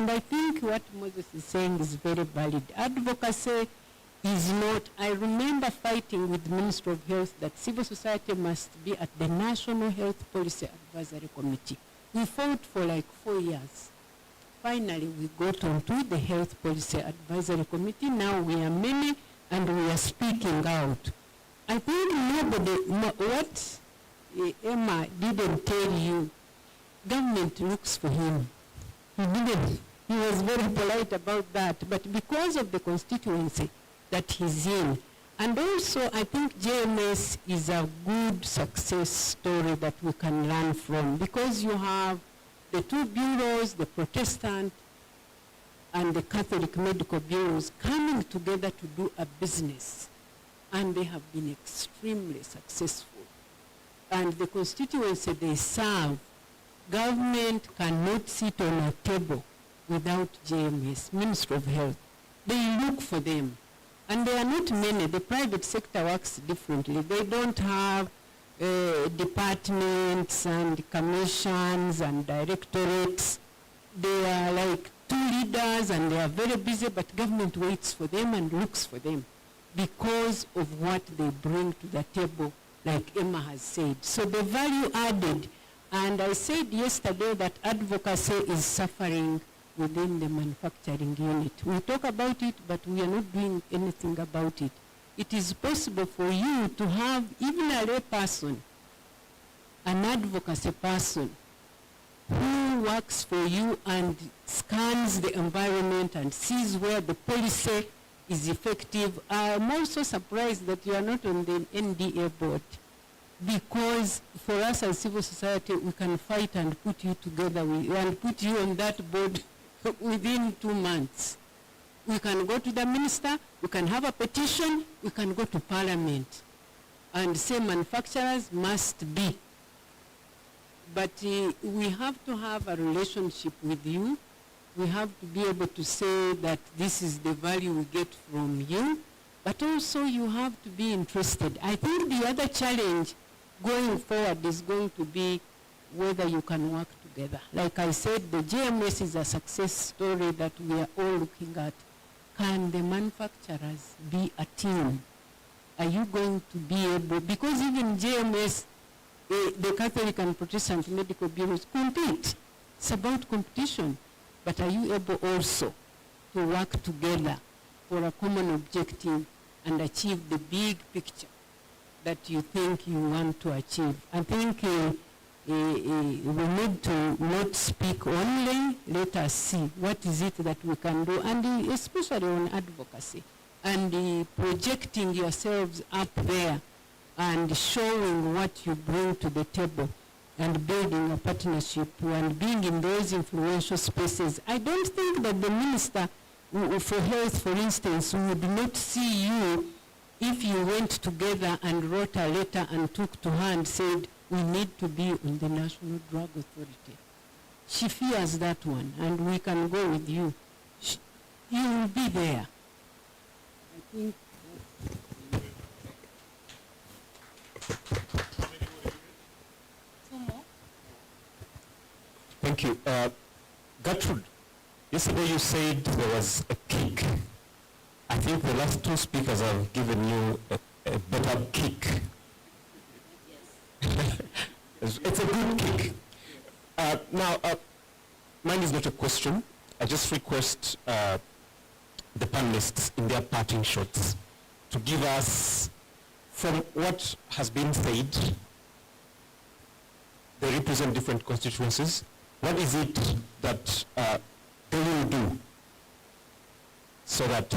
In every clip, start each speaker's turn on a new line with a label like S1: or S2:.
S1: And I think what Moses is saying is very valid. Advocacy is not, I remember fighting with the Minister of Health that civil society must be at the National Health Policy Advisory Committee. We fought for like 4 years. Finally, we got onto the Health Policy Advisory Committee. Now we are many and we are speaking out. I think what Emma didn't tell you, government looks for him. He didn't. He was very polite about that. But because of the constituency that he's in, and also I think JMS is a good success story that we can learn from, because you have the two bureaus, the Protestant and the Catholic medical bureaus, coming together to do a business. And they have been extremely successful. And the constituency they serve, government cannot sit on a table without JMS, Ministry of Health. They look for them. And there are not many. The private sector works differently. They don't have departments and commissions and directorates. They are like two leaders and they are very busy, but government waits for them and looks for them because of what they bring to the table, like Emma has said. So the value added, and I said yesterday that advocacy is suffering within the manufacturing unit. We talk about it, but we are not doing anything about it. It is possible for you to have even a lay person, an advocacy person, who works for you and scans the environment and sees where the policy is effective. I'm also surprised that you are not on the NDA board, because for us as civil society, we can fight and put you together and put you on that board within 2 months. We can go to the minister, we can have a petition, we can go to parliament and say manufacturers must be. But we have to have a relationship with you. We have to be able to say that this is the value we get from you, but also you have to be interested. I think the other challenge going forward is going to be whether you can work together. Like I said, the JMS is a success story that we are all looking at. Can the manufacturers be a team? Are you going to be able, because even JMS, the Catholic and Protestant medical bureaus compete. It's about competition. But are you able also to work together for a common objective and achieve the big picture that you think you want to achieve? I think we need to not speak only, let us see what is it that we can do, and especially on advocacy, and projecting yourselves up there and showing what you bring to the table and building a partnership and being in those influential spaces. I don't think that the Minister for Health, for instance, would not see you if you went together and wrote a letter and took to her and said, we need to be on the National Drug Authority. She fears that one, and we can go with you. You will be there. I think.
S2: Thank you. Gertrude, yesterday you said there was a kick. I think the last two speakers have given you a better kick. Yes. It's a good kick. Now, mine is not a question. I just request the panelists in their parting shots to give us, from what has been said, they represent different constituencies. What is it that they will do so that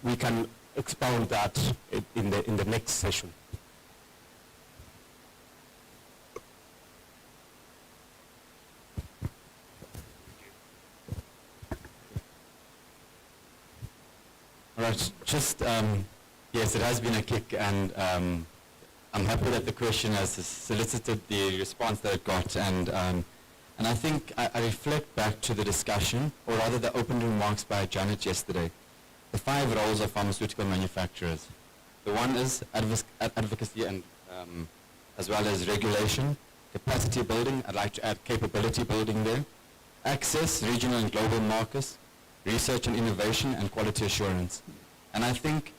S2: we can expound that in the next session?
S3: All right, just, yes, it has been a kick, and I'm happy that the question has solicited the response that it got, and I think I reflect back to the discussion, or rather the opening remarks by Janet yesterday, the 5 roles of pharmaceutical manufacturers. The one is advocacy and as well as regulation, capacity building. I'd like to add capability building there. access, regional and global markets, research and innovation, and quality assurance. And I think